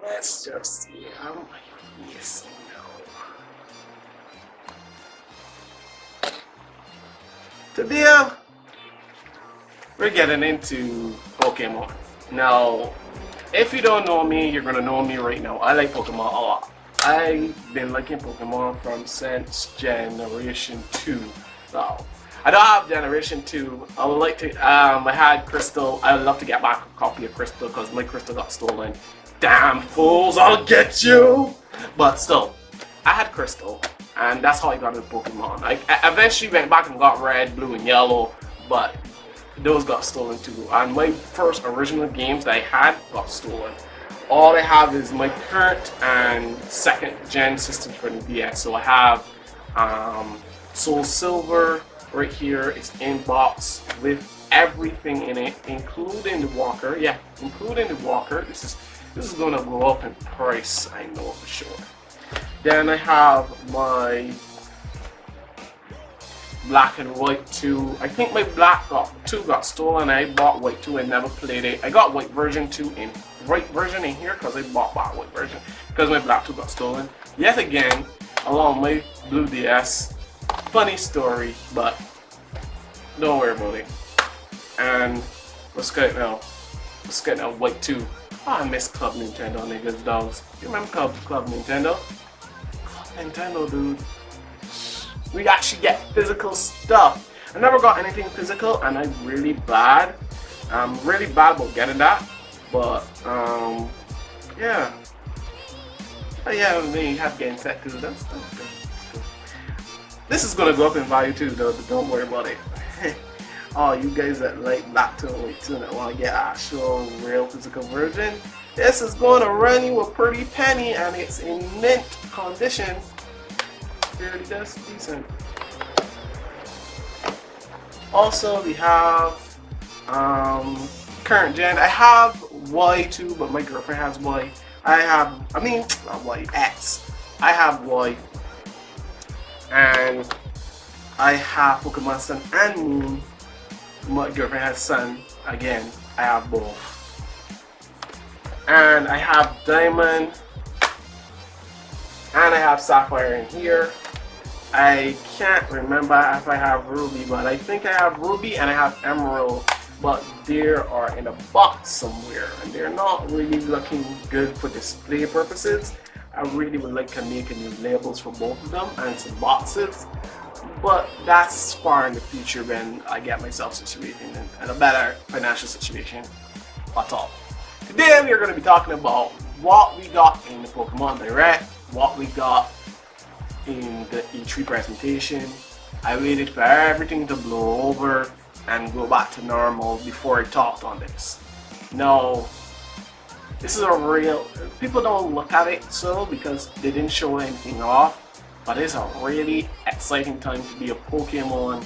Let's just see how my face now. Today we're getting into Pokemon. Now, if you don't know me, you're gonna know me right now. I like Pokemon a lot. I've been liking Pokemon since Generation 2. Now, I don't have Generation 2. I would like to, I had Crystal. I would love to get back a copy of Crystal because my Crystal got stolen. Damn fools, I'll get you! But still, I had Crystal, and that's how I got into Pokemon. I eventually went back and got Red, Blue, and Yellow, but those got stolen too. And my first original games that I had got stolen. All I have is my current and second gen systems for the DS. So I have Soul Silver right here. It's in box with everything in it, including the walker. Yeah, including the walker. This is gonna go up in price, I know for sure. Then I have my Black and White 2. I think my Black 2 got stolen. I bought White 2 and never played it. I got White version 2 in White version in here because I bought White version because my Black 2 got stolen. Yet again, along my Blue DS. Funny story, but don't worry about it. And let's get now. Let's get now White 2. Oh, I miss Club Nintendo, niggas, dogs. You remember Club Nintendo? Club Nintendo, dude. We actually get physical stuff. I never got anything physical, and I'm really bad. I'm really bad about getting that. But yeah. But yeah, I mean, you have getting set too. That's good. This is gonna go up in value too, though. Don't worry about it. Oh, you guys that like Black 2 and White 2 and want to get actual real physical version, this is going to run you a pretty penny, and it's in mint condition. Really does decent. Also, we have current gen. I have Y2, but my girlfriend has Y. Not Y, X. I have Y. And I have Pokemon Sun and Moon. My girlfriend has Sun. Again, I have both. And I have Diamond. And I have Sapphire in here. I can't remember if I have Ruby, but I think I have Ruby and I have Emerald, but they are in a box somewhere and they're not really looking good for display purposes. I really would like to make new labels for both of them and some boxes, but that's far in the future when I get myself situated in a better financial situation at all. Today we are going to be talking about what we got in the Pokemon Direct, what we got in the E3 presentation. I waited for everything to blow over and go back to normal before I talked on this. Now, this is a real, people don't look at it so because they didn't show anything off, but it's a really exciting time to be a Pokemon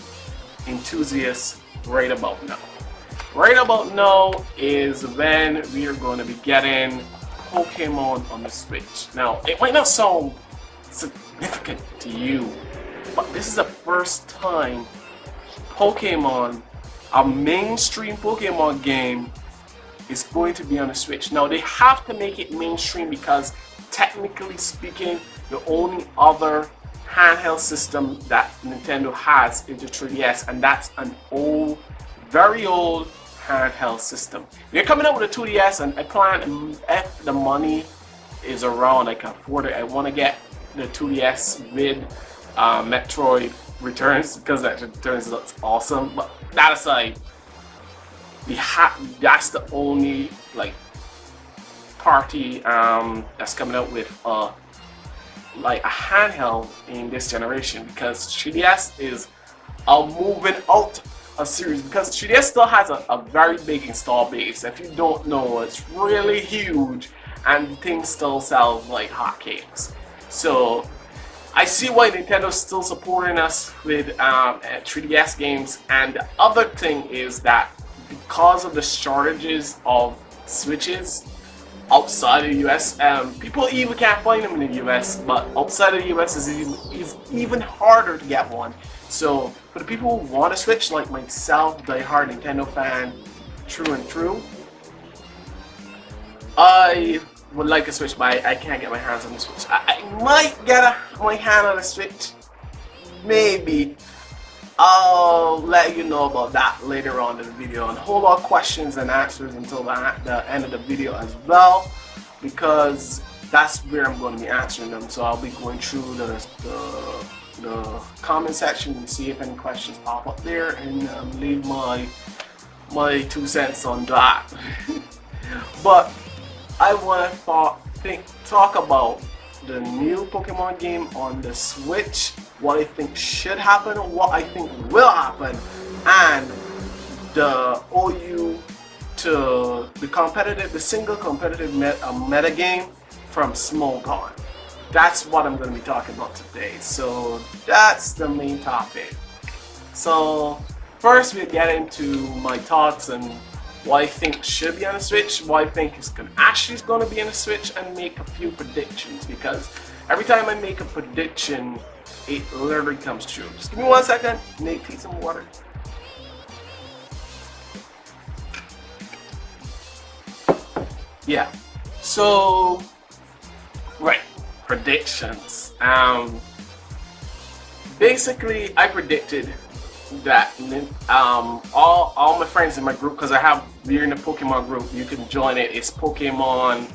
enthusiast right about now. Right about now is when we are going to be getting Pokemon on the Switch. Now, it might not sound significant to you, but this is the first time Pokemon, a mainstream Pokemon game, is going to be on the Switch. Now, they have to make it mainstream because technically speaking, the only other handheld system that Nintendo has is the 3DS, and that's an old, very old handheld system. They're coming out with a 2DS, and I plan, if the money is around, I can afford it. I want to get the 2DS with Metroid Returns because that Returns looks awesome. But that aside, that's the only like party that's coming out with like a handheld in this generation, because 3DS is moving out a series, because 3DS still has a very big install base. If you don't know, it's really huge and things still sell like hotcakes. So I see why Nintendo's still supporting us with 3DS games. And the other thing is that because of the shortages of Switches outside of the US, people even can't find them in the US, but outside of the US is even harder to get one. So for the people who want to Switch, like myself, die-hard Nintendo fan, true and true, I would like a Switch, but I can't get my hands on the Switch. I might get my hand on the Switch, maybe. I'll let you know about that later on in the video, and hold all questions and answers until the end of the video as well, because that's where I'm going to be answering them. So I'll be going through the comment section and see if any questions pop up there, and leave my 2 cents on that. But I want to talk about the new Pokemon game on the Switch, what I think should happen, what I think will happen, and the OU to the single competitive meta game from Smogon. That's what I'm going to be talking about today. So that's the main topic. So first we'll get into my thoughts and what I think should be on the Switch, what I think is actually going to be on the Switch, and make a few predictions, because every time I make a prediction, it literally comes true. Just give me 1 second, Nate, take some water. Yeah, so, right, predictions. Basically, I predicted that all my friends in my group, because we're in a Pokemon group, you can join it. It's Pokemon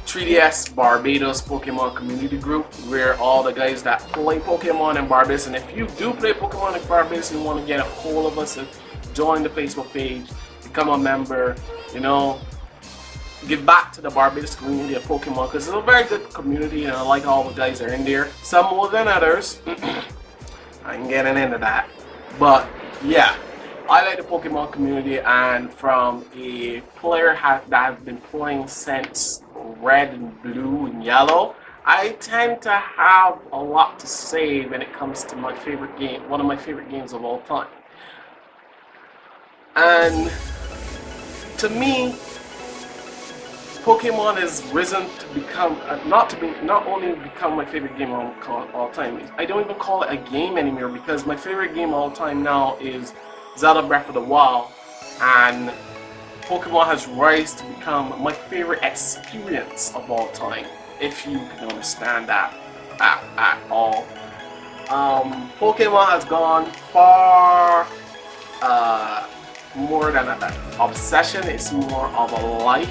3DS Barbados Pokemon community group, where all the guys that play Pokemon in Barbados, and if you do play Pokemon in Barbados and you want to get a hold of us, join the Facebook page, become a member, you know, give back to the Barbados community of Pokemon, because it's a very good community and I like all the guys that are in there, some more than others. I ain't getting into that, but yeah, I like the Pokemon community, and from a player that has been playing since Red and Blue and Yellow, I tend to have a lot to say when it comes to my favorite game, one of my favorite games of all time. And to me, Pokemon has risen to become not only become my favorite game of all time. I don't even call it a game anymore, because my favorite game of all time now is Zelda Breath of the Wild, and Pokemon has risen to become my favorite experience of all time, if you can understand that at all. Pokemon has gone far more than an obsession. It's more of a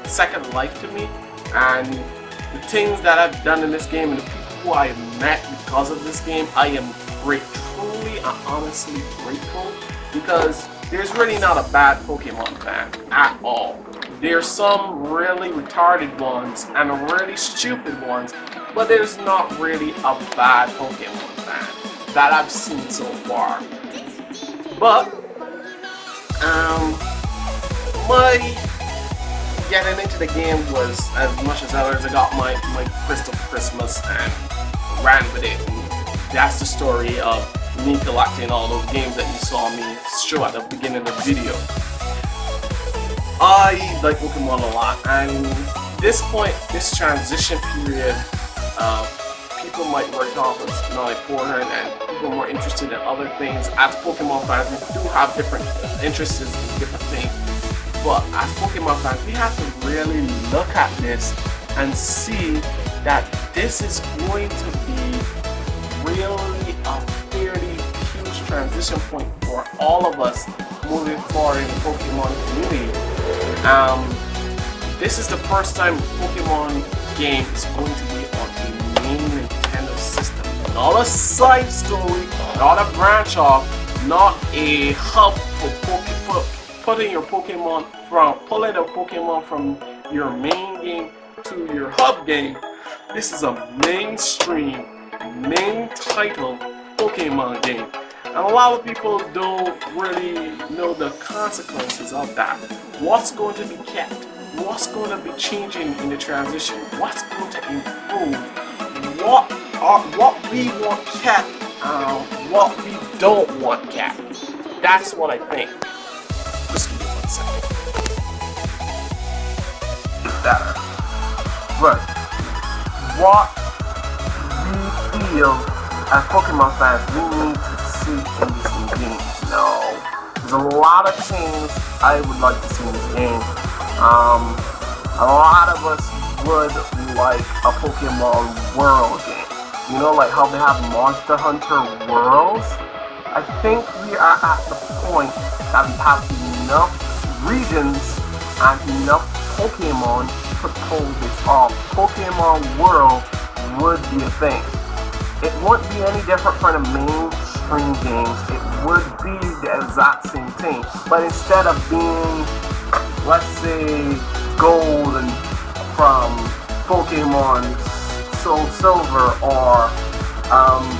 second life to me, and the things that I've done in this game and the people who I have met because of this game, I am truly and honestly grateful, because there's really not a bad Pokemon fan at all. There's some really retarded ones and really stupid ones, but there's not really a bad Pokemon fan that I've seen so far. But my getting into the game was as much as others. I got my Crystal Christmas and ran with it. And that's the story of me collecting all those games that you saw me show at the beginning of the video. I like Pokemon a lot, and this transition period, people might work off as not important, and people are more interested in other things. As Pokemon fans, we do have different interests in different things. But as Pokemon fans, we have to really look at this and see that this is going to be really a fairly huge transition point for all of us moving forward in the Pokemon community. This is the first time Pokemon game is going to be on a main Nintendo system. Not a side story, not a branch off, not a hub for pulling a Pokemon from your main game to your hub game. This is a mainstream, main title Pokemon game. And a lot of people don't really know the consequences of that. What's going to be kept? What's going to be changing in the transition? What's going to improve? What we want kept, what we don't want kept. That's what I think. Just give me 1 second. Better. But what we feel as Pokemon fans we need to see in this new game. No. There's a lot of things I would like to see in this game. A lot of us would like a Pokemon World game. You know, like how they have Monster Hunter Worlds? I think we are at the point that we have enough regions and enough Pokemon to pull this off. Pokemon World would be a thing. It wouldn't be any different from the mainstream games. It would be the exact same thing. But instead of being, let's say, gold and from Pokemon Soul Silver, or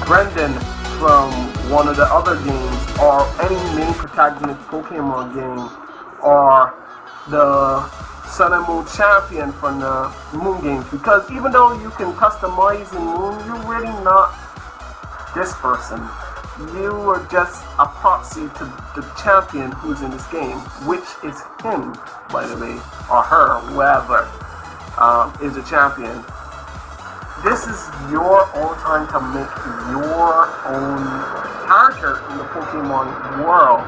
Brendan from one of the other games, or any main protagonist Pokemon game, or the Sun and Moon champion from the Moon games. Because even though you can customize in Moon, you're really not this person. You are just a proxy to the champion who's in this game, which is him, by the way, or her, whoever is the champion. This is your own time to make your own character in the Pokemon world.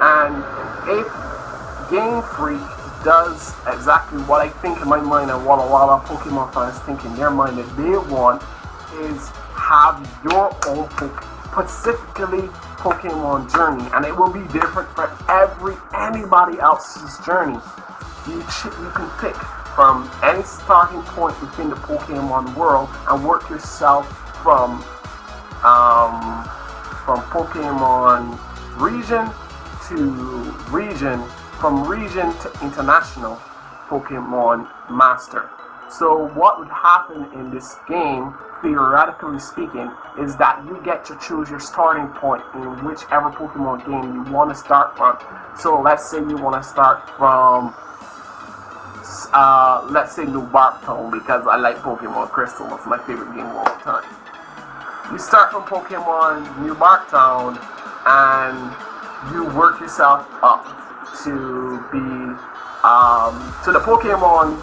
And if Game Freak does exactly what I think in my mind and what a lot of Pokemon fans think in their mind that they want, is have your own specifically Pokemon journey, and it will be different for anybody else's journey. You can pick from any starting point within the Pokemon world and work yourself from Pokemon region to region, from region to international Pokemon Master. So what would happen in this game, theoretically speaking, is that you get to choose your starting point in whichever Pokemon game you want to start from. So let's say you want to start from let's say New Barktown, because I like Pokemon Crystal. It's my favorite game of all time. You start from Pokemon New Barktown and you work yourself up to be to the Pokemon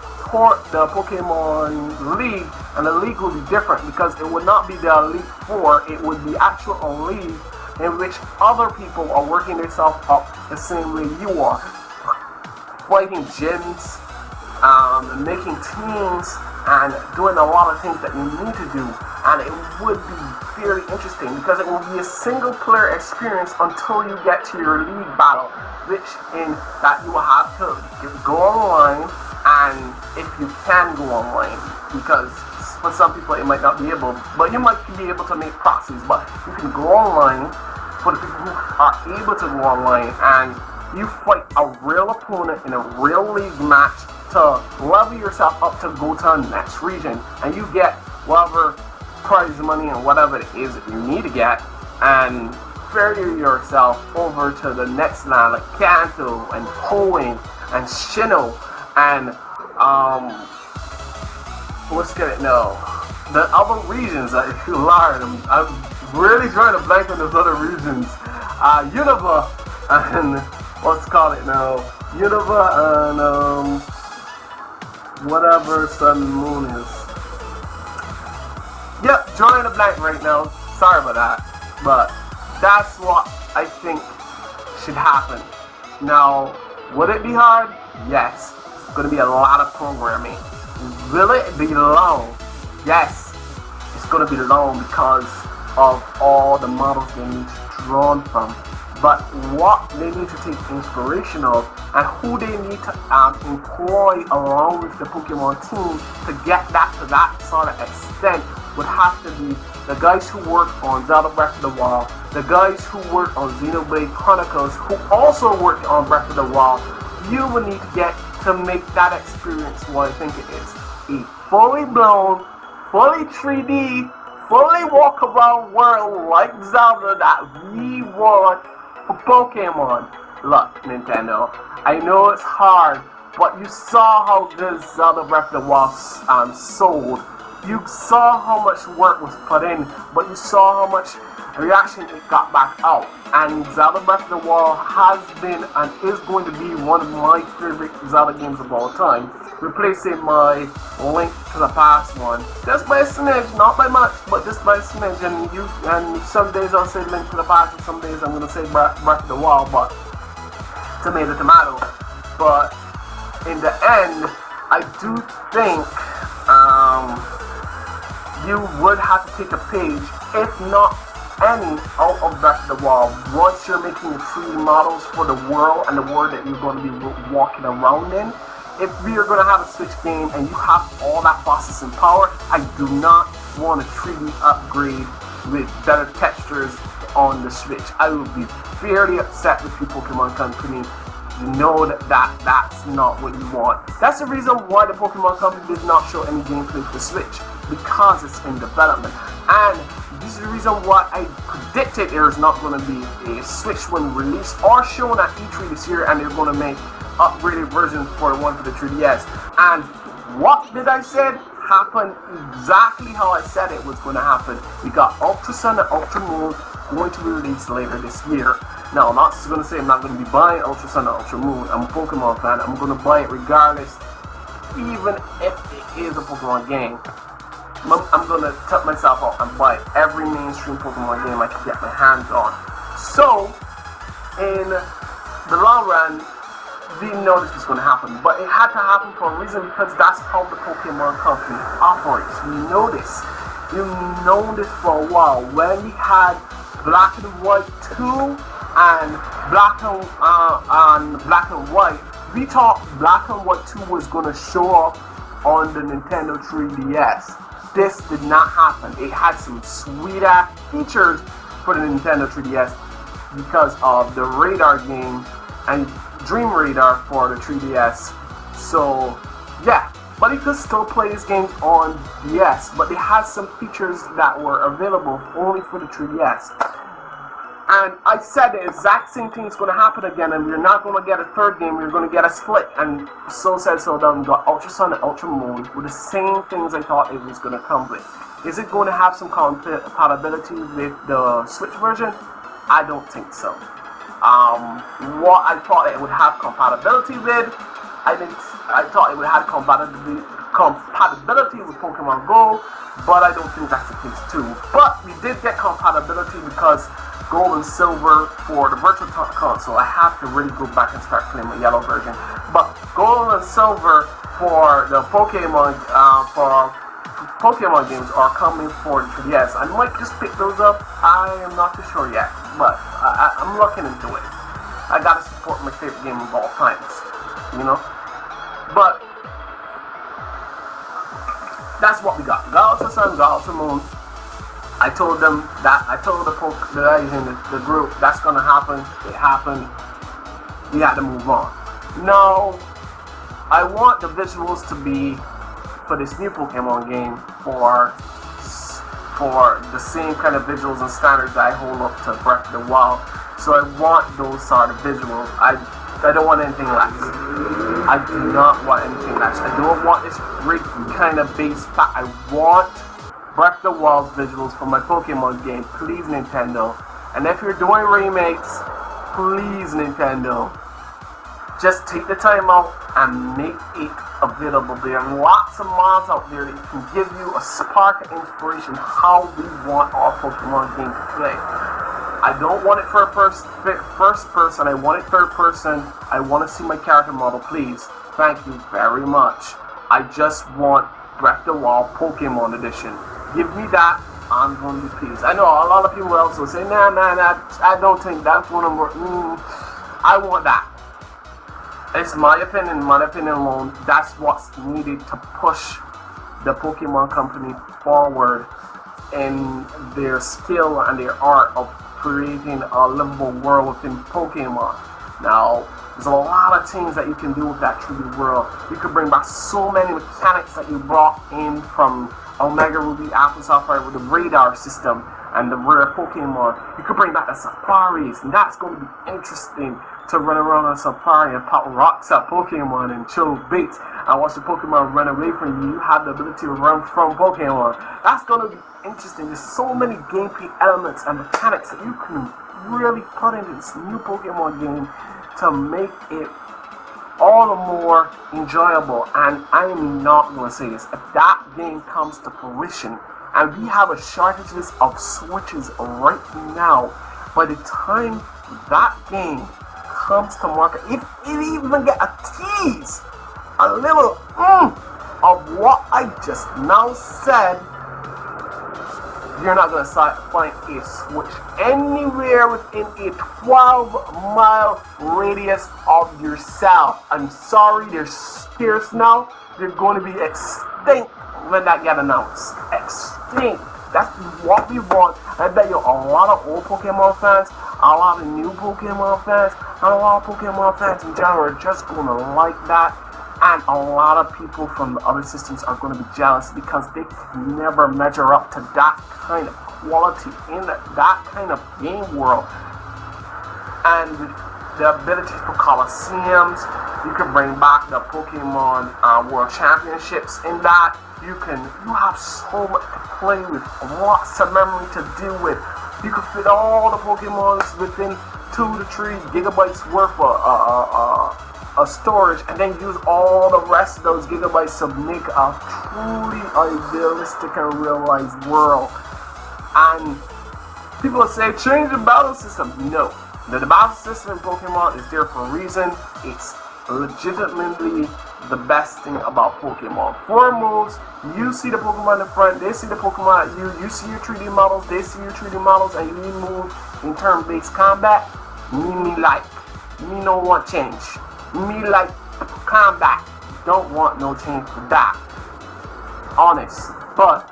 League, and the league will be different because it would not be the Elite Four, it would be actual league in which other people are working themselves up the same way you are, fighting gyms, making teams, and doing a lot of things that you need to do. And it would be very interesting because it will be a single player experience until you get to your league battle, which in that you will have to go online, and if you can go online, because for some people it might not be able, but you might be able to make proxies, but you can go online for the people who are able to go online, and you fight a real opponent in a real league match to level yourself up to go to the next region, and you get whatever prize money and whatever it is that you need to get, and ferry yourself over to the next land like Kanto and Hoenn and Sinnoh and let's get it now, the other regions that if you learn, I'm really trying to blank on those other regions, Unova and let's call it now, Unova and whatever Sun and Moon is. Yep, drawing a blank right now. Sorry about that. But that's what I think should happen. Now, would it be hard? Yes. It's going to be a lot of programming. Will it be long? Yes. It's going to be long because of all the models they need to draw from. But what they need to take inspiration of and who they need to employ along with the Pokemon team to get that to that sort of extent would have to be the guys who work on Zelda Breath of the Wild, the guys who work on Xenoblade Chronicles, who also work on Breath of the Wild. You will need to get to make that experience what I think it is. A fully blown, fully 3D, fully walk around world like Zelda that we want for Pokemon. Look, Nintendo, I know it's hard, but you saw how this Zelda Breath of the Wild sold. You saw how much work was put in, but you saw how much reaction it got back out. And Zelda Breath of the Wild has been and is going to be one of my favorite Zelda games of all time, replacing my Link to the Past one. Just by a smidge, not by much, but just by a smidge. And some days I'll say Link to the Past, and some days I'm going to say Breath of the Wild, but tomato. But in the end, I do think you would have to take a page, if not any, out of Breath of the Wild. Once you're making 3D models for the world and the world that you're going to be walking around in, if we are going to have a Switch game and you have all that processing power, I do not want a 3D upgrade with better textures on the Switch. I would be fairly upset with you, Pokemon Company. You know that's not what you want. That's the reason why the Pokemon Company did not show any gameplay for Switch, because it's in development. And this is the reason why I predicted there is not going to be a Switch one released or shown at E3 this year, and they're going to make upgraded version for the one for the 3DS. And what did I say happened exactly how I said it was going to happen. We got Ultra Sun and Ultra Moon going to be released later this year. Now, I'm not going to say I'm not going to be buying Ultra Sun and Ultra Moon. I'm a Pokemon fan. I'm going to buy it regardless, even if it is a Pokemon game. I'm going to tap myself out and buy every mainstream Pokemon game I can get my hands on. So, in the long run, we didn't know this was going to happen, but it had to happen for a reason, because that's how the Pokemon Company operates. You know this. You've known this for a while. When we had Black and White 2 and Black and White, we thought Black and White 2 was going to show up on the Nintendo 3DS. This did not happen. It had some sweet ass features for the Nintendo 3DS because of the radar game and Dream Radar for the 3DS. So yeah, but you could still play these games on DS, but they had some features that were available only for the 3DS. And I said the exact same thing is going to happen again, and we're not going to get a third game, we're going to get a split. And so said, so done. We got Ultra Sun and Ultra Moon with the same things I thought it was going to come with. Is it going to have some compatibility with the Switch version? I don't think so. What I thought it would have compatibility with, I thought it would have compatibility with Pokemon Go, but I don't think that's the case too. But we did get compatibility because Gold and Silver for the Virtual Console, I have to really go back and start playing my yellow version. But Gold and Silver for the Pokemon games are coming for the 3DS. I might just pick those up. I am not too sure yet, but I'm looking into it. I gotta support my favorite game of all times, you know. But that's what we got. We got Ultra Sun, we got Ultra Moon. I told them that, I told the guys in the group that's gonna happen. It happened. We had to move on. Now, I want the visuals to be for this new Pokemon game for the same kind of visuals and standards that I hold up to Breath of the Wild. So I want those sort of visuals. I don't want anything less. I do not want anything less. I don't want this great kind of base pack. I want Breath of the Wild's visuals for my Pokemon game. Please, Nintendo. And if you're doing remakes, please, Nintendo, just take the time out and make it available. There are lots of mods out there that can give you a spark of inspiration how we want our Pokemon game to play. I don't want it for first person. I want it third person. I want to see my character model, please. Thank you very much. I just want Breath of the Wild Pokemon Edition. Give me that. I'm going to be pleased. I know a lot of people else will say, nah, I don't think that's one of them. I want that. It's my opinion alone. That's what's needed to push the Pokemon Company forward in their skill and their art of creating a livable world within Pokemon. Now, there's a lot of things that you can do with that 3D world. You could bring back so many mechanics that you brought in from Omega Ruby, Alpha Sapphire with the radar system and the rare Pokemon. You could bring back the safaris, and that's going to be interesting to run around on safari and pop rocks at Pokemon and chill baits and watch the Pokemon run away from you. You have the ability to run from Pokemon. That's going to be interesting. There's so many gameplay elements and mechanics that you can really put into this new Pokemon game to make it all the more enjoyable. And I am not going to say this, if that game comes to fruition, and we have a shortages of Switches right now, by the time that game comes to market, if it even get a tease a little of what I just now said, you're not going to find a switch anywhere within a 12-mile radius of yourself. I'm sorry, they're scarce now. They're going to be extinct when that get announced. Extinct. That's what we want. I bet you a lot of old Pokemon fans, a lot of new Pokemon fans, and a lot of Pokemon fans in general are just going to like that. And a lot of people from the other systems are going to be jealous because they can never measure up to that kind of quality in that kind of game world. And with the abilities for Colosseums, you can bring back the Pokemon World Championships in that. You have so much to play with, lots of memory to deal with. You can fit all the Pokemons within 2 to 3 gigabytes worth of storage, and then use all the rest of those gigabytes to make a truly idealistic and realized world. And people say change the battle system. No, the battle system in Pokemon is there for a reason. It's legitimately the best thing about Pokemon. 4 moves, you see the Pokemon in front, they see the Pokemon at you, you see your 3D models, they see your 3D models, and you move in turn-based combat. Me like. Me no want change. Me like combat. Don't want no change for that. Honest. But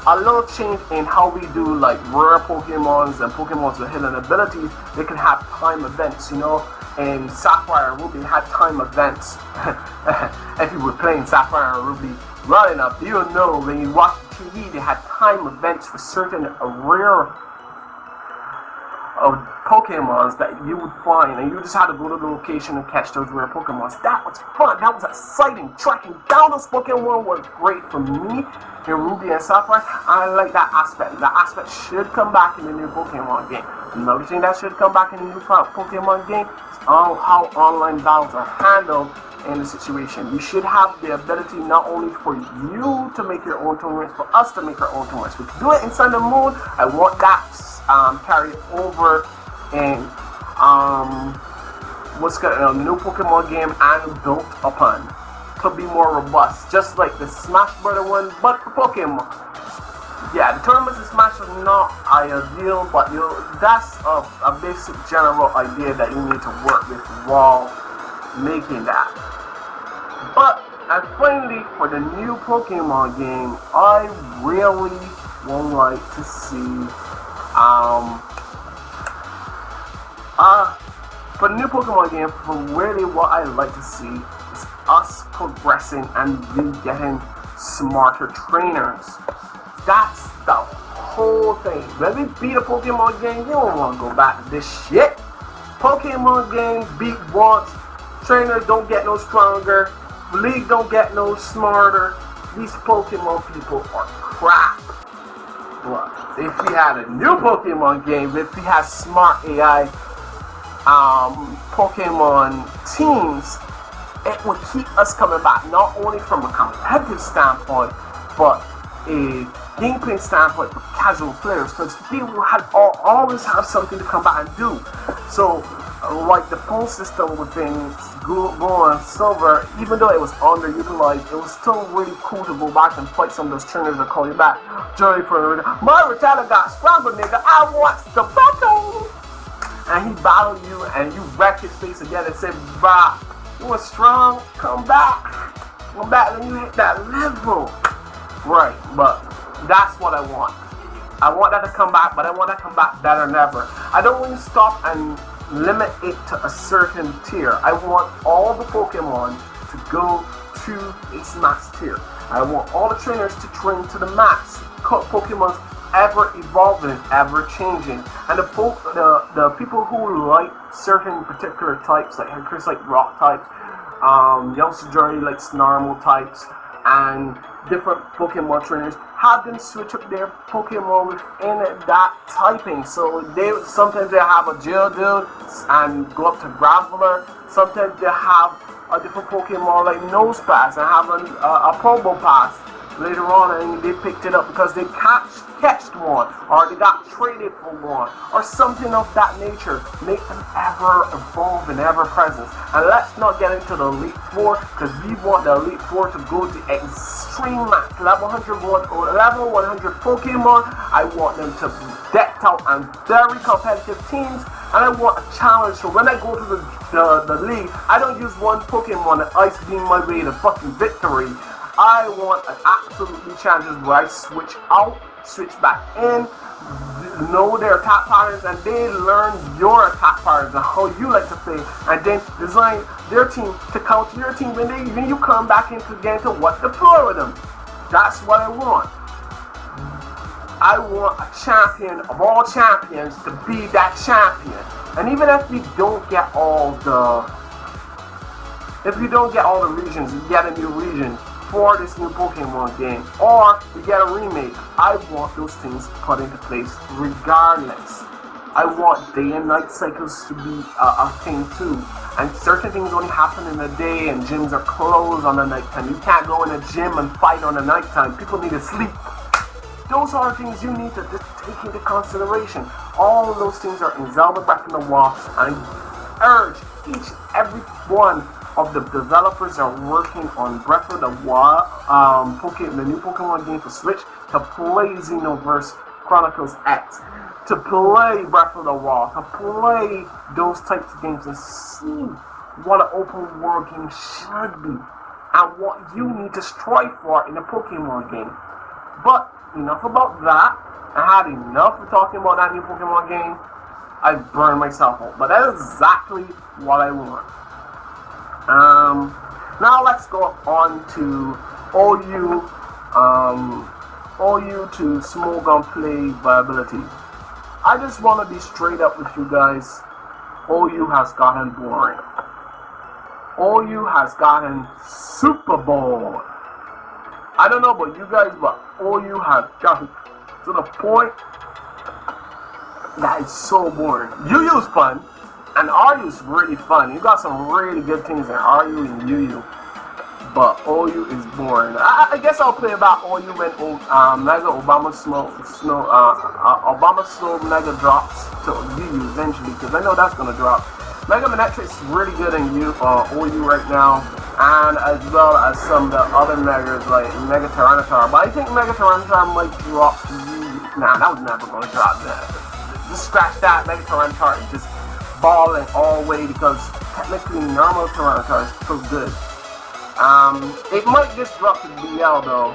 a little change in how we do like rare Pokemons and Pokemons with hidden abilities. They can have time events, you know. And Sapphire and Ruby had time events. If you were playing Sapphire and Ruby well enough, you'll know when you watch the TV, they had time events for certain rare of Pokemons that you would find, and you just had to go to the location and catch those rare Pokemons. That was fun. That was exciting. Tracking down those Pokemon was great for me in Ruby and Sapphire. I like that aspect. That aspect should come back in the new Pokemon game. Another thing that should come back in the new Pokemon game is how online battles are handled in the situation. You should have the ability not only for you to make your own tournaments, for us to make our own tournaments. We can do it in Sun and Moon. I want that carried over in what's got a new Pokemon game and built upon to be more robust, just like the Smash Brother one, but for Pokemon. Yeah, the tournaments in Smash are not ideal, but that's a basic general idea that you need to work with while making that. But and finally, for the new Pokemon game, I really would like to see for the new Pokemon game, for really what I like to see is us progressing and you getting smarter trainers. That's the whole thing. When we beat a Pokemon game, you don't want to go back to this shit. Pokemon game beat once, trainers don't get no stronger, league don't get no smarter. These Pokemon people are crap. But if we had a new Pokemon game, if we had smart AI Pokemon teams, it would keep us coming back, not only from a competitive standpoint, but a gameplay standpoint for casual players, because they will always have something to come back and do. So, like the phone system within Gold and Silver, even though it was underutilized, it was still really cool to go back and fight some of those trainers that call you back. Joey for my Rattata got stronger, nigga. I want the battle. And he battled you, and you wreck his face again and say, "Bah, you were strong. Come back. Come back when you hit that level." Right, but that's what I want. I want that to come back, but I want that to come back better than ever. I don't want to stop and limit it to a certain tier. I want all the Pokemon to go to its max tier. I want all the trainers to train to the max. Pokemon's ever evolving, ever changing, and the people who like certain particular types, like Chris, like rock types, Youngster Journey likes normal types, and different Pokemon trainers have them switch up their Pokemon within that typing. So sometimes they have a Geodude and go up to Graveler. Sometimes they have a different Pokemon like Nosepass and have a Probopass later on and they picked it up because they catched one, or they got traded for one, or something of that nature. Make them ever evolve and ever present. And let's not get into the Elite Four, because we want the Elite Four to go to extreme max, level 101 or level 100 Pokemon. I want them to be decked out and very competitive teams, and I want a challenge. So when I go to the league, I don't use one Pokemon and Ice Beam my way to fucking victory. I want an absolutely challenges where I switch out, switch back in, know their attack patterns, and they learn your attack patterns and how you like to play, and then design their team to counter your team when you come back into the game to what the floor with them. That's what I want. I want a champion of all champions to be that champion. And even if we don't get all the regions, we get a new region for this new Pokemon game, or we get a remake. I want those things put into place regardless. I want day and night cycles to be a thing too. And certain things only happen in the day, and gyms are closed on the nighttime. You can't go in a gym and fight on the nighttime. People need to sleep. Those are things you need to just take into consideration. All of those things are in Zelda Breath of the Wild, and I urge each and every one of the developers are working on Breath of the Wild, the new Pokemon game for Switch, to play Xenoverse Chronicles X, to play Breath of the Wild, to play those types of games and see what an open world game should be and what you need to strive for in a Pokemon game. But enough about that. I had enough of talking about that new Pokemon game. I burned myself out, but that is exactly what I want. Now let's go on to OU to small gunplay viability. I just want to be straight up with you guys. OU has gotten boring. OU has gotten super bored. I don't know about you guys, but OU has gotten to the point that it's so boring. UU's fun. And RU's really fun. You got some really good things in RU and UU. But OU is boring. I guess I'll play about OU when Mega Obama Snow Mega drops to UU eventually, because I know that's gonna drop. Mega Manetrix is really good in OU right now, and as well as some of the other Megas like Mega Tyranitar. But I think Mega Tyranitar might drop to UU. Nah, that was never gonna drop. Just scratch that. Mega Tyranitar is just balling all the way, because technically normal Tyranitar is so good. It might just drop to BL though,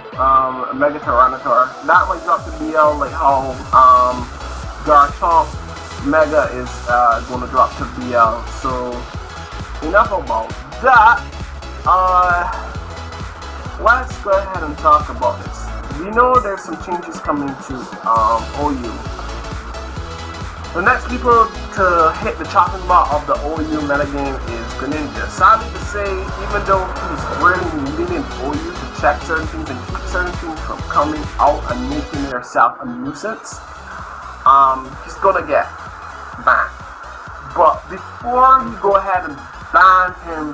Mega Tyranitar. That might drop to BL like how Garchomp Mega is going to drop to BL. So enough about that. Let's go ahead and talk about this. We know there's some changes coming to OU. The next people to hit the chopping block of the OU metagame is Greninja. Sadly to say, even though he's really needing OU to check certain things and keep certain things from coming out and making yourself a nuisance, he's gonna get banned. But before you go ahead and ban him,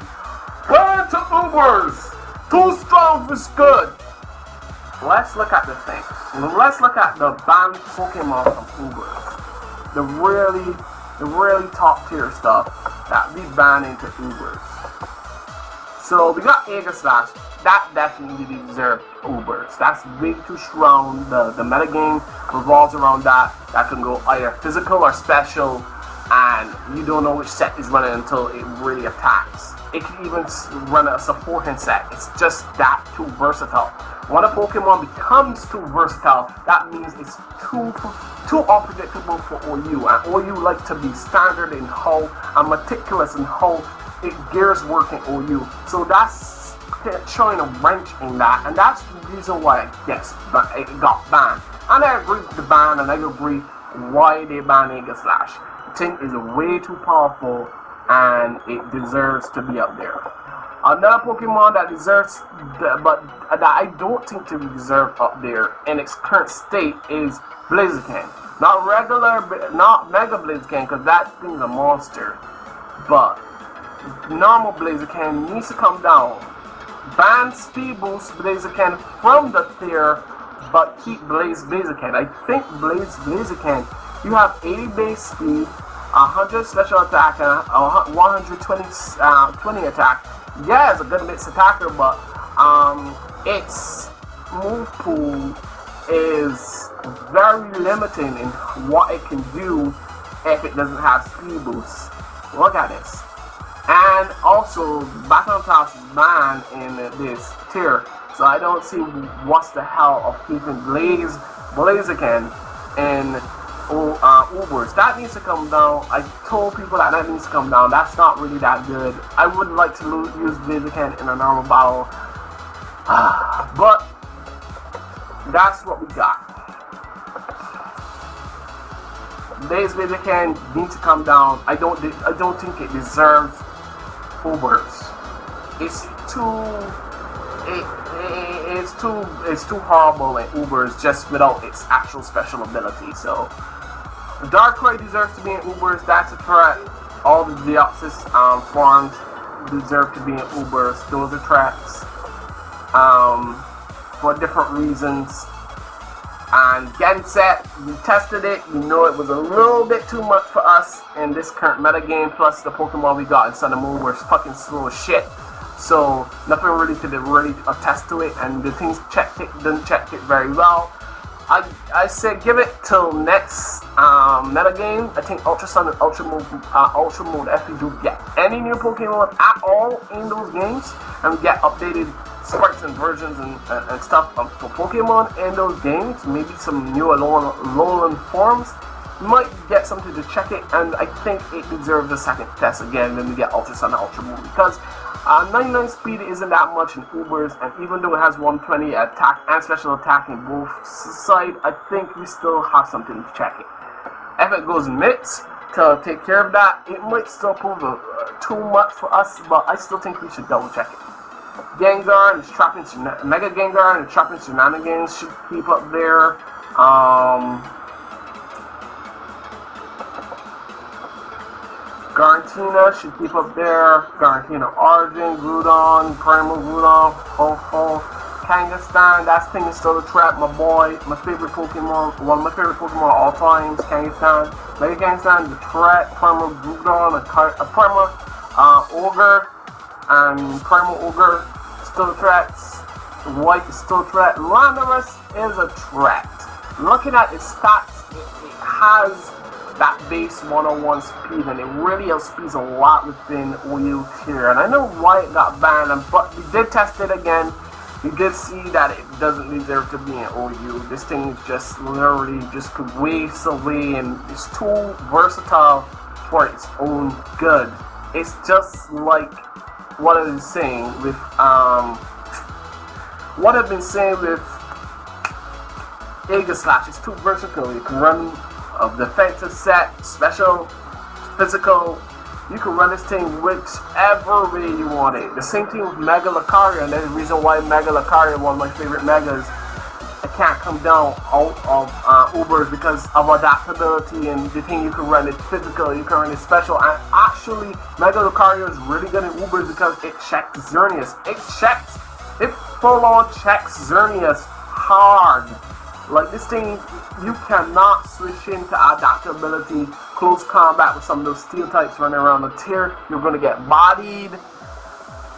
ban to Ubers! Too strong for good! Let's look at the thing. Let's look at the banned Pokemon from Ubers. The really top tier stuff that we ban into Ubers. So we got Aegislash. That definitely deserves Ubers. That's way too strong. The metagame revolves around that. That can go either physical or special, and you don't know which set is running until it really attacks. It can even run a supporting set. It's just that too versatile. When a Pokemon becomes too versatile, that means it's too unpredictable for OU. And OU likes to be standard in how and meticulous in how it gears work in OU. So that's showing a wrench in that, and that's the reason why it got banned. And I agree with the ban, and I agree why they banned Aegislash. The thing is way too powerful, and it deserves to be up there. Another Pokemon that deserves, but that I don't think to be deserved up there in its current state is Blaziken. Not Mega Blaziken, because that thing's a monster. But normal Blaziken needs to come down. ban Speed Boost Blaziken from the tier, but keep Blaze Blaziken. I think Blaze Blaziken, you have 80 base speed, 100 special attack, and 120 attack. Yeah, it's a good mix attacker, but its move pool is very limiting in what it can do if it doesn't have speed boost. Look at this. And also, Battle Toss is banned in this tier, so I don't see what's the hell of keeping Blaziken in Ubers. That needs to come down. I told people that needs to come down. That's not really that good. I would like to use Blaziken in a normal battle, but that's what we got. Blaziken needs to come down. I don't think it deserves Ubers. It's too horrible in Ubers just without its actual special ability. So Darkrai deserves to be in Ubers. That's a threat. All the Deoxys forms deserve to be in Ubers. Those are threats for different reasons. And Genset, we tested it. You know it was a little bit too much for us in this current meta game. Plus the Pokemon we got in Sun and Moon were fucking slow as shit. So nothing really could really attest to it. And the things didn't check it very well. I said give it till next meta game. I think Ultra Sun and Ultra Moon, if we do get any new Pokemon at all in those games, and we get updated sprites and versions and stuff for Pokemon in those games, maybe some new Alolan forms, we might get something to check it, and I think it deserves a second test again when we get Ultra Sun and Ultra Moon, because 99 speed isn't that much in Ubers, and even though it has 120 attack and special attack in both sides, I think we still have something to check it. If it goes mix to take care of that, it might still prove too much for us, but I still think we should double check it. Gengar and its trapping Mega Gengar and its trapping shenanigans should keep up there. Garantina should keep up there. Garantina Origin, Groudon, Primal Groudon, Ho-Ho, Kangaskhan. That thing is still a trap, my boy. My favorite Pokemon, one of my favorite Pokemon of all times, Kangaskhan. Mega Kangaskhan, the threat, Primal Groudon, a Primal Ogre, and Primal Ogre still a threat. White is still a threat. Landorus is a threat. Looking at its stats, it has that base 101 speed, and it really outspeeds a lot within OU tier. And I know why it got banned, but we did test it again. We did see that it doesn't deserve to be in OU. This thing is just literally just could waste away, and it's too versatile for its own good. It's just like what I've been saying with Aegislash. It's too versatile. You can run a defensive set, special, physical. You can run this thing whichever way you want it. The same thing with Mega Lucario, and there's a reason why Mega Lucario, one of my favorite Megas, it can't come down out of Ubers because of adaptability, and the thing you can run it physical, you can run it special, and actually Mega Lucario is really good in Ubers because it checks Xerneas. It full on checks Xerneas hard. Like this thing, you cannot switch into adaptability, close combat with some of those steel types running around the tier. You're going to get bodied,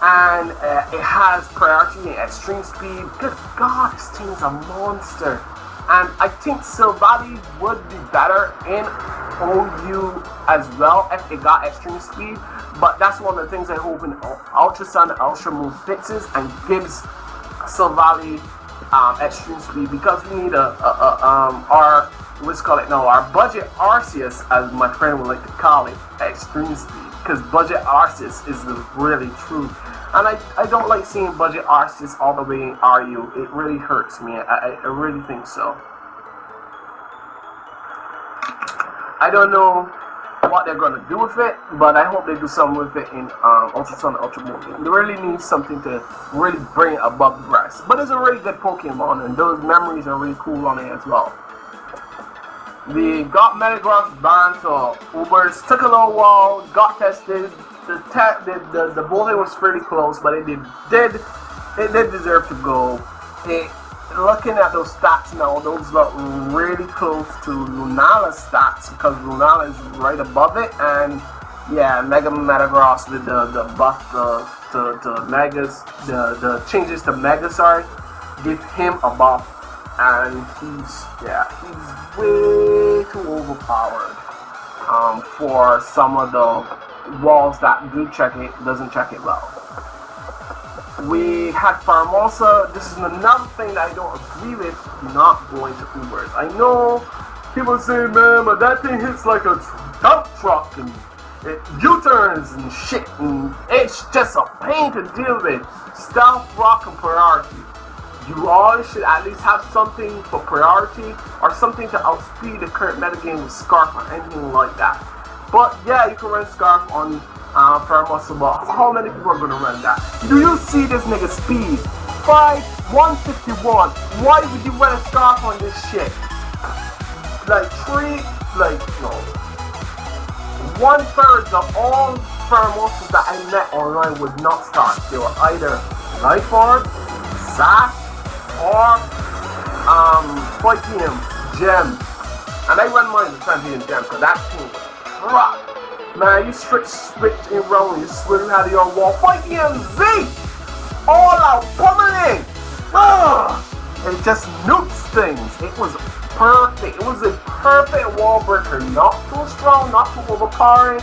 and it has priority and extreme speed. Good God, this thing is a monster. And I think Silvally would be better in OU as well if it got extreme speed. But that's one of the things I hope in Ultra Sun and Ultra Moon fixes and gives Silvally extreme speed, because we need our budget Arceus, as my friend would like to call it, extreme speed, because budget Arceus is the really true. And I don't like seeing budget Arceus all the way in RU. It really hurts me. I really think so. I don't know what they're going to do with it, but I hope they do something with it in Ultra Sun and Ultra Moon. They really need something to really bring it above the rest. But it's a really good Pokemon, and those memories are really cool on it as well. We got Metagross banned, so Ubers took a little while, got tested. The bowling was pretty close, but it did It did deserve to go. Looking at those stats now, those look really close to Lunala's stats because Lunala is right above it, and yeah, Mega Metagross with the buff to Megas, the changes to Mega, sorry, give him a buff, and he's way too overpowered for some of the walls that do check it, doesn't check it well. We had Pharmosa. This is another thing that I don't agree with, not going to Ubers. I know people say, man, but that thing hits like a dump truck and U-turns and shit, and it's just a pain to deal with. Stealth, rock, and priority. You always should at least have something for priority or something to outspeed the current metagame with Scarf or anything like that. But yeah, you can run Scarf on Pharmosa, but how many people are going to run that? Do you see this nigga speed? 151. Why would you run a Scarf on this shit? Like no. 1/3 of all Pharmosas that I met online would not start. They were either Life Orb, Sack, or Fighting Gem. And I run mine with Fighting Gem because that team was crap. Man, you switch in round, you swim out of your wall. Fighting Z! All out pummeling! It just nukes things. It was perfect. It was a perfect wall breaker. Not too strong, not too overpowering.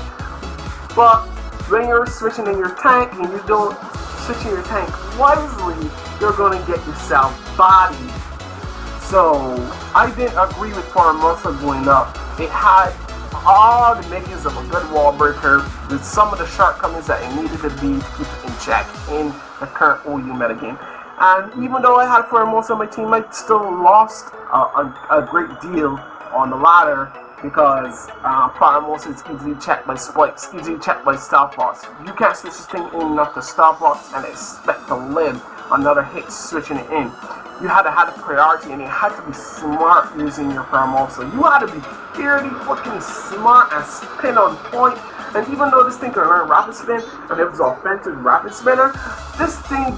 But when you're switching in your tank and you don't switch in your tank wisely, you're going to get yourself bodied. So I didn't agree with Pharmosa going up. It had all the makings of a good wall breaker with some of the shortcomings that it needed to be to keep it in check in the current OU metagame. And even though I had Pharmosa on my team, I still lost a great deal on the ladder because Pharmosa is easily checked by spikes, easily checked by Stealth Bots. You can't switch this thing in enough to Stealth Bots and expect to live another hit switching it in. You had to have the priority, and you had to be smart using your Pharmosa. You had to be fairly fucking smart and spin on point. And even though this thing can learn rapid spin, and it was an offensive rapid spinner, this thing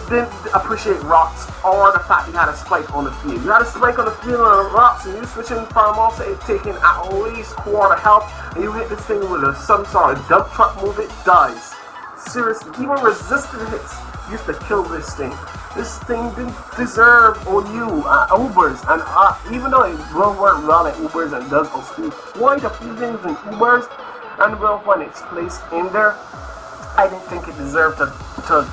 didn't appreciate rocks or the fact you had a spike on the field. You had a spike on the field on the rocks, and you switching Pharmosa, it taking at least quarter health, and you hit this thing with some sort of dump truck move, it dies. Seriously, even resistant hits used to kill this thing. This thing didn't deserve OU Ubers, and even though it will work well at Ubers and does outspeed quite a few things in Ubers and will find its place in there, I didn't think it deserved to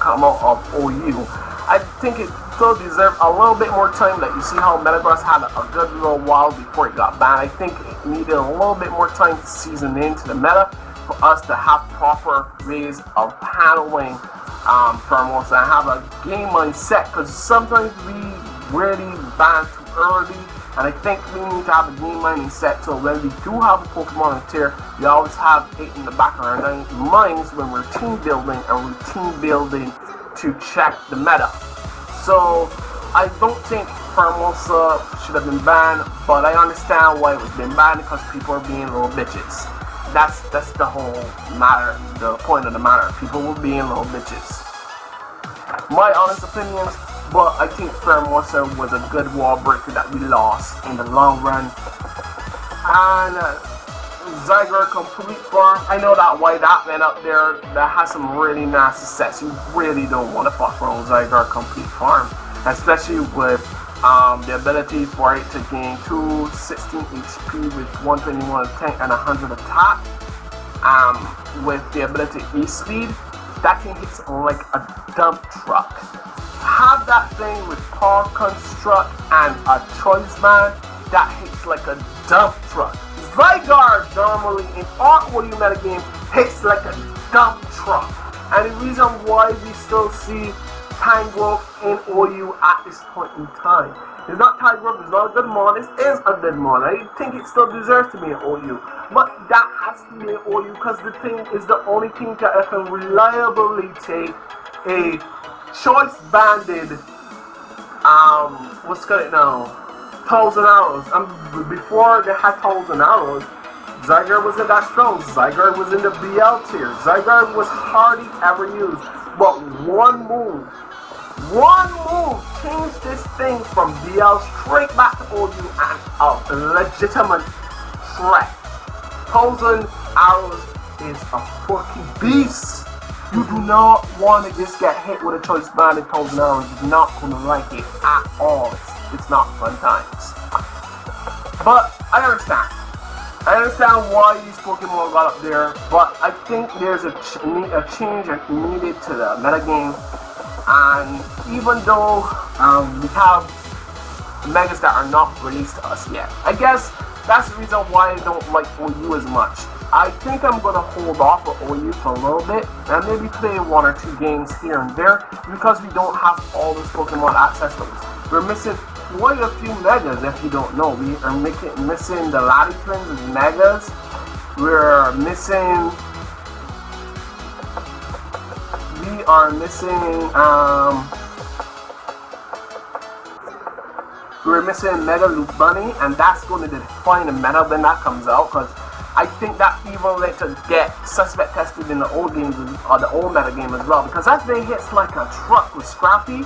come out of OU. I think it still deserved a little bit more time. Like you see how Metagross had a good little while before it got banned. I think it needed a little bit more time to season into the meta for us to have proper ways of handling Pharmosa and have a game mindset, because sometimes we really ban too early, and I think we need to have a game mindset so when we do have a Pokemon on tier, we always have it in the back of our minds when we're team building to check the meta. So I don't think Pharmosa should have been banned, but I understand why it was being banned, because people are being little bitches. That's the whole matter, the point of the matter. People were being little bitches. My honest opinions, but I think Pharmosa was a good wall breaker that we lost in the long run. And Zygarde complete farm, I know that white man up there that has some really nasty sets. You really don't want to fuck around Zygarde complete farm, especially with the ability for it to gain 216 HP with 121 tank and 100 attack. With the ability E-Speed, that thing hits like a dump truck. Have that thing with Power Construct and a Choice Band, that hits like a dump truck. Zygarde normally in our OU metagame hits like a dump truck. And the reason why we still see Tangrowth in OU at this point in time. It's not Tangrowth, it's not a good mon, it is a good mon. I think it still deserves to be in OU. But that has to be in OU because the thing is the only thing that can reliably take a choice banded, what's got it now? 1,000 arrows. Before they had 1,000 arrows, Zygarde wasn't that strong. Zygarde was in the BL tier. Zygarde was hardly ever used. But one move One move changed this thing from DL straight back to OU and a legitimate threat. 1,000 arrows is a fucking beast. You do not want to just get hit with a choice band and 1,000 arrows. You're not going to like it at all. It's not fun times. But I understand. I understand why these Pokemon got up there, but I think there's a change needed to the metagame. And even though we have megas that are not released to us yet, I guess that's the reason why I don't like OU as much. I think I'm going to hold off with OU for a little bit and maybe play 1 or 2 games here and there because we don't have all those Pokemon access codes. We're missing quite a few megas if you don't know. We are missing the Lottie Twins as megas. We're missing Mega Loop Bunny, and that's going to define the meta when that comes out, because I think that even let to get suspect tested in the old games or the old meta game as well, because that thing hits like a truck with Scrappy.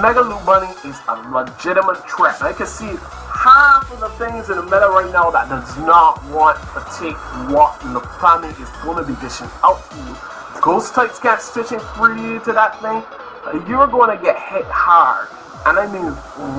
Mega Loop Bunny is a legitimate threat. I can see half of the things in the meta right now that does not want to take what the planet is going to be dishing out to you. Ghost types can't stitch in free to that thing. You're going to get hit hard, and I mean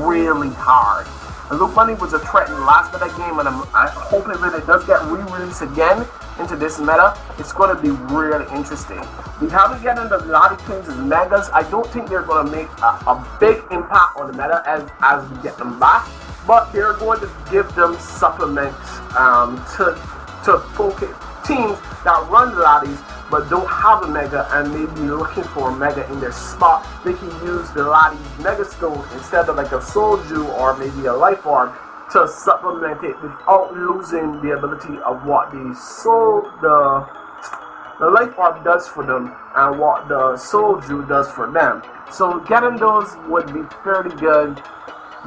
really hard. Loop Bunny was a threat in the last meta game, and I'm hoping that it does get re-released again into this meta. It's going to be really interesting. We haven't gotten the Lottie Twins as megas. I don't think they're going to make a big impact on the meta as we get them back, but they're going to give them supplements to teams that run the Lotties but don't have a mega and maybe looking for a mega in their spot. They can use the Lottie's Mega Stone instead of like a Soulju or maybe a Life Orb to supplement it without losing the ability of what the Life Orb does for them and what the Soulju does for them. So getting those would be fairly good.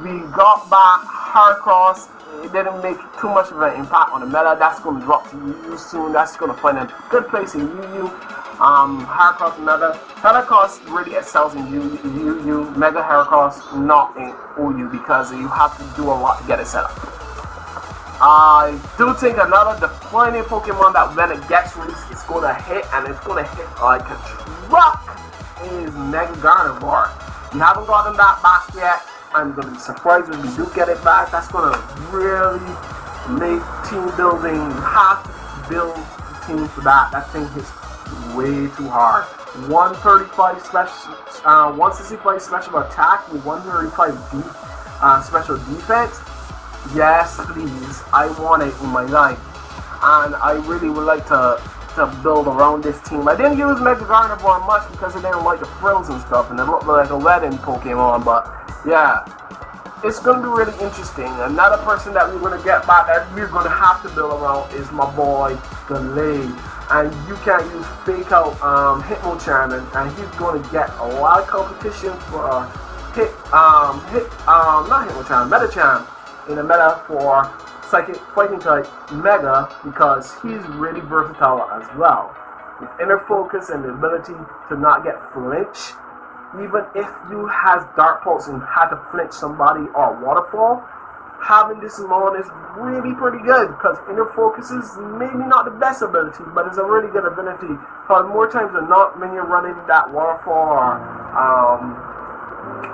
We got back Heracross. It didn't make too much of an impact on the meta. That's going to drop to UU soon. That's going to find a good place in UU. Heracross meta. Heracross really excels in UU. Mega Heracross not in OU because you have to do a lot to get it set up. I do think another declining Pokemon that when it gets released it's going to hit, and it's going to hit like a truck, is Mega Gardevoir. You haven't gotten that back yet. I'm going to be surprised when we do get it back. That's going to really make team building. You have to build the team for that. That thing is way too hard. 135 special, 165 special attack with 135 special defense. Yes, please. I want it in my life, and I really would like to build around this team. I didn't use Mega Gardevoir much because I didn't like the frills and stuff, and it looked like a wedding Pokemon, but yeah, it's going to be really interesting. Another person that we're going to get back that we're going to have to build around is my boy, Galay. And you can't use fake out Hitmonchan, and he's going to get a lot of competition for not Hitmonchan, Metachan in the meta for Psychic Fighting type Mega, because he's really versatile as well. With inner focus and the ability to not get flinch. Even if you has Dark Pulse and had to flinch somebody or Waterfall, having this on is really pretty good, because inner focus is maybe not the best ability, but it's a really good ability. Because more times than not, when you're running that Waterfall or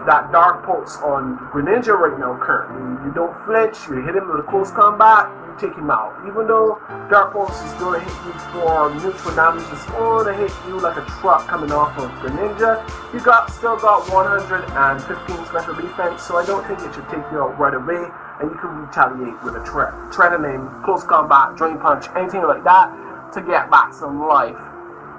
that Dark Pulse on Greninja right now currently, you don't flinch, you hit him with a close combat, you take him out. Even though Dark Pulse is going to hit you for neutral damage, it's going to hit you like a truck coming off of Greninja. You still got 115 special defense, so I don't think it should take you out right away, and you can retaliate with a threatening, close combat, drain punch, anything like that to get back some life.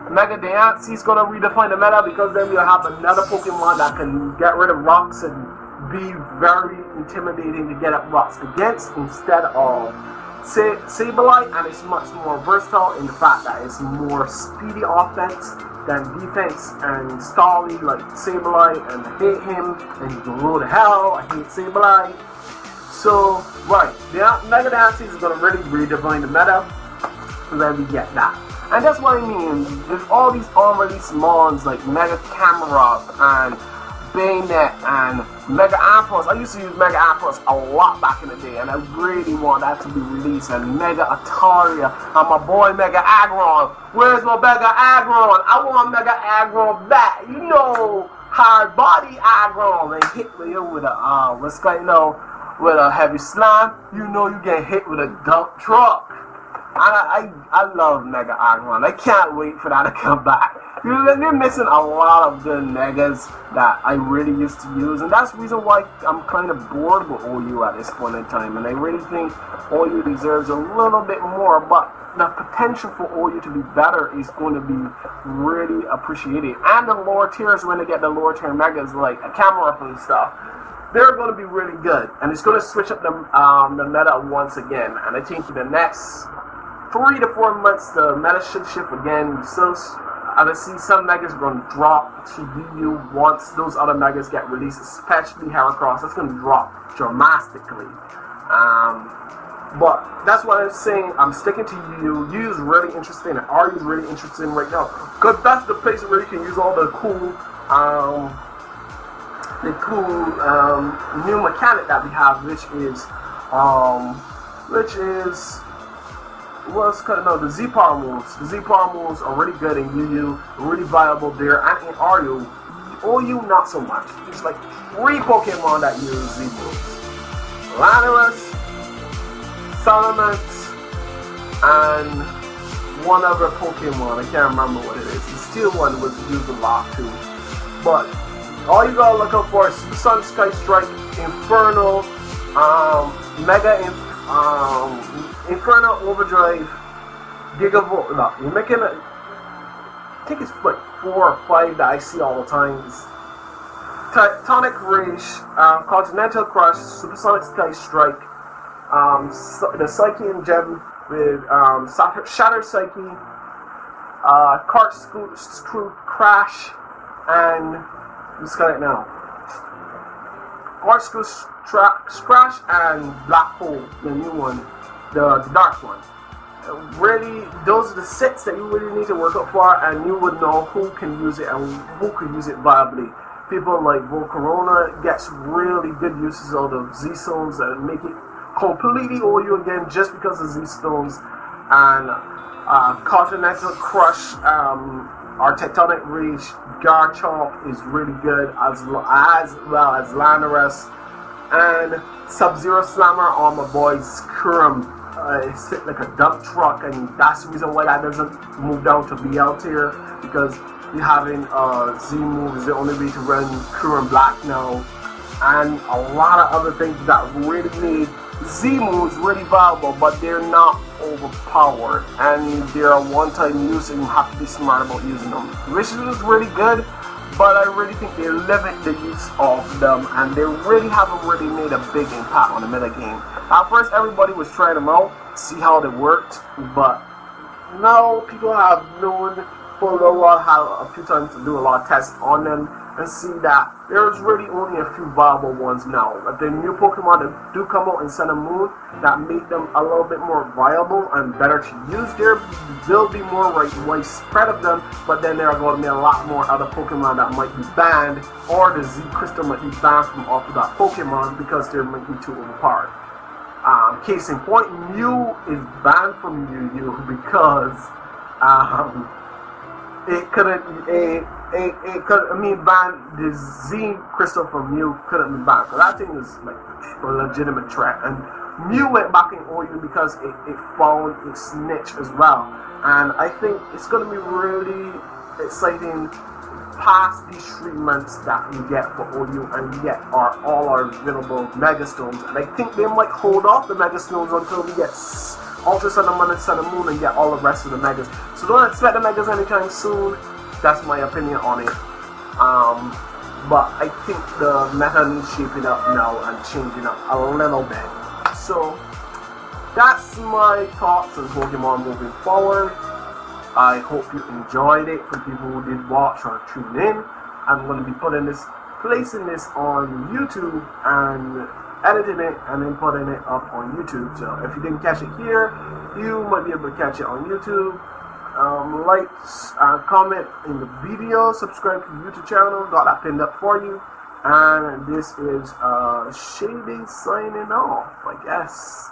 Mega Diancie is going to redefine the meta, because then we'll have another Pokemon that can get rid of rocks and be very intimidating to get at rocks against instead of Sableye, and it's much more versatile in the fact that it's more speedy offense than defense and stally like Sableye, and I hate him, and he can roll to hell. I hate Sableye. So, right, the Mega Diancie is going to really redefine the meta, and then we get that. And that's what I mean, with all these unreleased mons like Mega Camerupt and Bayonet and Mega Ampros. I used to use Mega Ampros a lot back in the day, and I really want that to be released. And Mega Ataria and my boy Mega Agron. Where's my Mega Agron? I want Mega Agron back. You know, hard body Agron. And hit me with a with a heavy slam. You know you get hit with a dump truck. And I love Mega Agron. I can't wait for that to come back. They're missing a lot of good Megas that I really used to use, and that's the reason why I'm kind of bored with OU at this point in time. And I really think OU deserves a little bit more, but the potential for OU to be better is going to be really appreciated. And the lower tiers, when they get the lower tier Megas like a camera and stuff, they're going to be really good, and it's going to switch up the meta once again. And I think in the next 3 to 4 months, the meta should shift again. So I see some Megas going to drop to UU once those other Megas get released, especially Heracross. That's going to drop dramatically. But that's what I'm saying. I'm sticking to UU. UU is really interesting, and RU is really interesting right now, because that's the place where you can use all the cool new mechanic that we have, which is the Z-Power moves. The Z-Power moves are really good in UU, really viable there, and in RU. OU not so much. There's like 3 Pokemon that use Z moves. Landorus, Salamence, and one other Pokemon. I can't remember what it is. The Steel one was used a lot too. But all you gotta look out for is Sun Sky Strike, Inferno, Inferno Overdrive, Gigavolt. No, you're making it. I think it's like 4 or 5 that I see all the time. It's Tonic Rage, Continental Crush, Supersonic Sky Strike, the Psyche and Gem with Shatter Psyche, Cart Screw Crash, and let's got it now. Cart Screw Crash and Black Hole, the new one. The dark one. Really, those are the sets that you really need to work up for, and you would know who can use it and who can use it viably. People like Volcarona gets really good uses out of Z-Stones and make it completely OU again just because of Z-Stones. And Continental Crush, our Tectonic Rage, Garchomp is really good, as well as Landorus. And Sub-Zero Slammer on my boy's Kurum. It's hit like a dump truck, and that's the reason why that doesn't move down to BL tier, because you're having Z move is the only way to run Kurum Black now, and a lot of other things that really need Z moves really viable, but they're not overpowered, and they're a one-time use, and you have to be smart about using them. Which is really good, but I really think they limit the use of them, and they really haven't really made a big impact on the meta game. At first, everybody was trying them out, see how they worked, but now people have known for a little while, have a few times to do a lot of tests on them, and see that there's really only a few viable ones now. If the new Pokemon that do come out in Sun and Moon that make them a little bit more viable and better to use, there will be more widespread of them, but then there are going to be a lot more other Pokemon that might be banned, or the Z Crystal might be banned from off of that Pokemon because they might be too overpowered. Case in point, Mew is banned from UU because ban the Z Crystal from Mew couldn't be banned. So that thing is like a legitimate threat. And Mew went back in OU because it found its niche as well. And I think it's going to be really exciting past these 3 months that we get for OU, and we get all our available Mega Stones. And I think they might hold off the Mega Stones until we get Ultra Sun and Moon and Sun and Moon and get all the rest of the Megas. So don't expect the Megas anytime soon. That's my opinion on it. But I think the meta is shaping up now and changing up a little bit. So that's my thoughts on Pokemon moving forward. I hope you enjoyed it. For people who did watch or tune in, I'm going to be placing this on YouTube and editing it and then putting it up on YouTube. So if you didn't catch it here, you might be able to catch it on YouTube. Like, comment in the video, subscribe to the YouTube channel, got that pinned up for you. And this is Shady signing off, I guess.